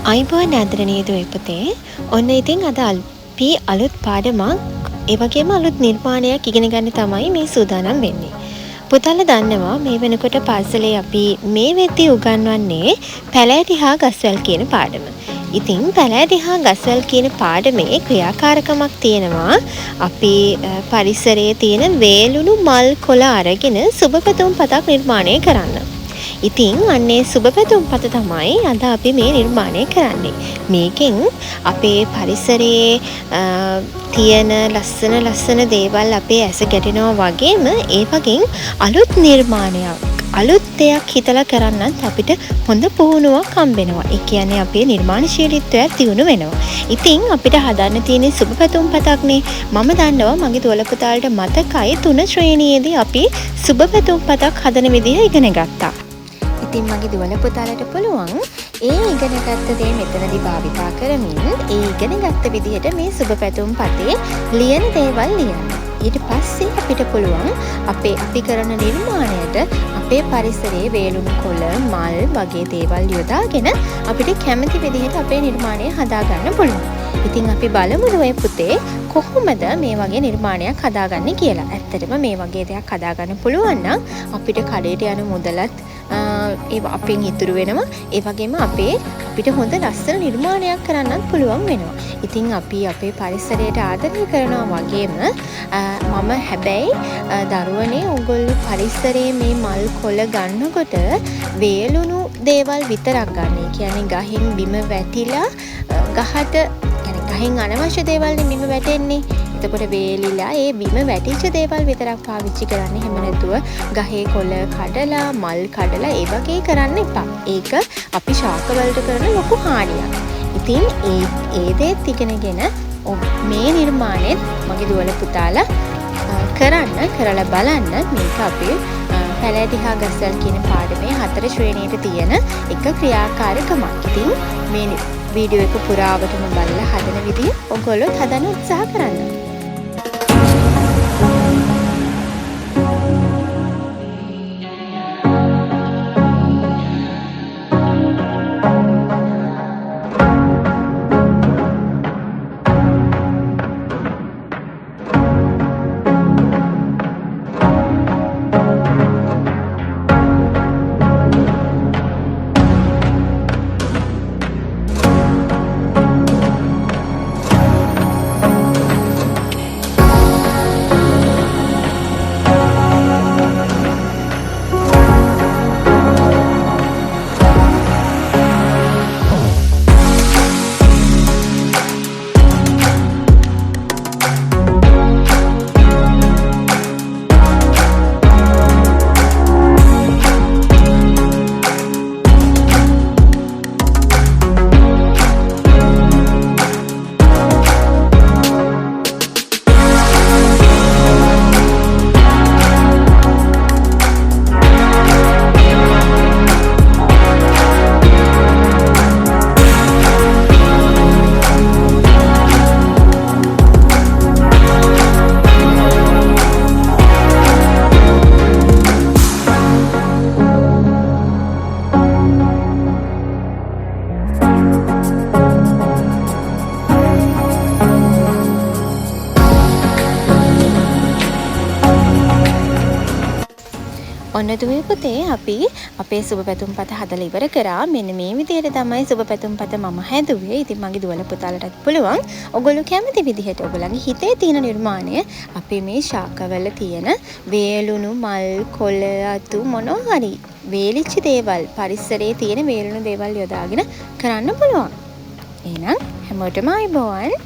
අයිබෝන් ආදරණීය දුවේ පුතේ. ඔන්න ඉතින් අද අපි අලුත් පාඩමක් ඒ වගේම අලුත් නිර්මාණයක් ඉගෙන ගන්න තමයි මේ සූදානම් වෙන්නේ. පුතාලා දන්නවා මේ වෙනකොට පාසලේ අපි මේ වෙද්දී උගන්වන්නේ පැලෑටි හා ගස්වැල් කියන පාඩම. ඉතින් පැලෑටි හා ගස්වැල් කියන පාඩමේ ක්‍රියාකාරකමක් තියෙනවා. අපි පරිසරයේ තියෙන වේලුණු මල් කොළ අරගෙන සුබපැතුම් පතක් නිර්මාණය කරන්න. ඉතින් අන්නේ සුබපැතුම් පත තමයි අද අපි මේ නිර්මාණය කරන්නේ. මේකෙන් අපේ පරිසරයේ තියෙන ලස්සන දේවල් අපේ ඇස ගැටෙනවා වගේම ඒ වගේම අලුත් නිර්මාණයක් අලුත් දෙයක් හිතලා කරන්නත් අපිට හොඳ පුහුණුවක් හම්බෙනවා. ඒ කියන්නේ අපේ නිර්මාණශීලීත්වය දියුණු වෙනවා. ඉතින් අපිට හදන්න තියෙන සුබපැතුම් පතක්නේ. මම දන්නවා මගේ දුවල පුතාලට මතකයි 3 ශ්‍රේණියේදී අපි සුබපැතුම් පතක් හදන විදිහ ඉගෙන ගත්තා. ඉතින් මගේ දුවල පුතාලට පුළුවන් ඒ ඉගෙනගත්ත දේ මෙතනදී භාවිතා කරමින් ඒ ඉගෙනගත්ත විදිහට මේ සුබපැතුම් පතේ ලියන දේවල් ලියන්න. ඊට පස්සේ අපිට පුළුවන් අපි කරන නිර්මාණයට අපේ පරිසරයේ වේලුණු කොළ මල් වගේ දේවල් යොදාගෙන අපිට කැමති විදිහට අපේ නිර්මාණය හදාගන්න පුළුවන්. ඉතින් අපි බලමු දුවේ පුතේ කොහොමද මේ වගේ නිර්මාණයක් හදාගන්නේ කියලා. ඇත්තටම මේ වගේ දෙයක් හදාගන්න පුළුවන් නම් අපිට කඩේට යන මුදලත් ඒ අපෙන් ඉතුරු වෙනවා. ඒ වගේම අපිට හොඳ ලස්සන නිර්මාණයක් කරන්නත් පුළුවන් වෙනවා. ඉතින් අපි අපේ පරිසරයට ආදරය කරනවා වගේම මම හැබැයි දරුවනේ ඔයගොල්ලෝ පරිසරයේ මේ මල් කොළ ගන්නකොට වේලුණු දේවල් විතරක් ගන්න. ඒ කියන්නේ ගහෙන් බිම වැටිලා ගහට ගහෙන් අනවශ්‍ය දේවල් නේ බිම වැටෙන්නේ. එතකොට වේලිලා ඒ බිම වැටිච්ච දේවල් විතරක් පාවිච්චි කරන්න. හැම නැතුව ගහේ කොළ කඩලා මල් කඩලා ඒ වගේ කරන්න එපා. ඒක අපි ශාකවලට කරන ලොකු හානියක්. ඉතින් ඒ දේත් ඉගෙනගෙන මේ නිර්මාණයත් මගේ දුවල පුතාලා කරලා බලන්න. මේක අපේ පැලෑටි හා ගස්වැල් කියන පාඩමේ 4 ශ්‍රේණියට තියෙන එක ක්‍රියාකාරකමක්. ඉතින් මේ වීඩියෝ එක පුරාවටම බලලා හදන විදිය ඔයගොල්ලෝ හදන්න උත්සාහ කරන්න. ඔන්න දුවේ පුතේ අපි අපේ සුබපැතුම් පත හදලා ඉවර කරා. මෙන්න මේ විදිහට තමයි සුබපැතුම් පත මම හැදුවේ. ඉතින් මගේ දුවල පුතාලටත් පුළුවන් ඔයගොල්ලෝ කැමති විදිහට ඔයගොල්ලන්ගේ හිතේ තියෙන නිර්මාණය අපේ මේ ශාකවල තියෙන වේලුණු මල් කොළ අතු මොනවා හරි වේලිච්ච දේවල් පරිසරයේ තියෙන වේලුණු දේවල් යොදාගෙන කරන්න පුළුවන්. එහෙනම් හැමෝටම ආයිබෝවන්.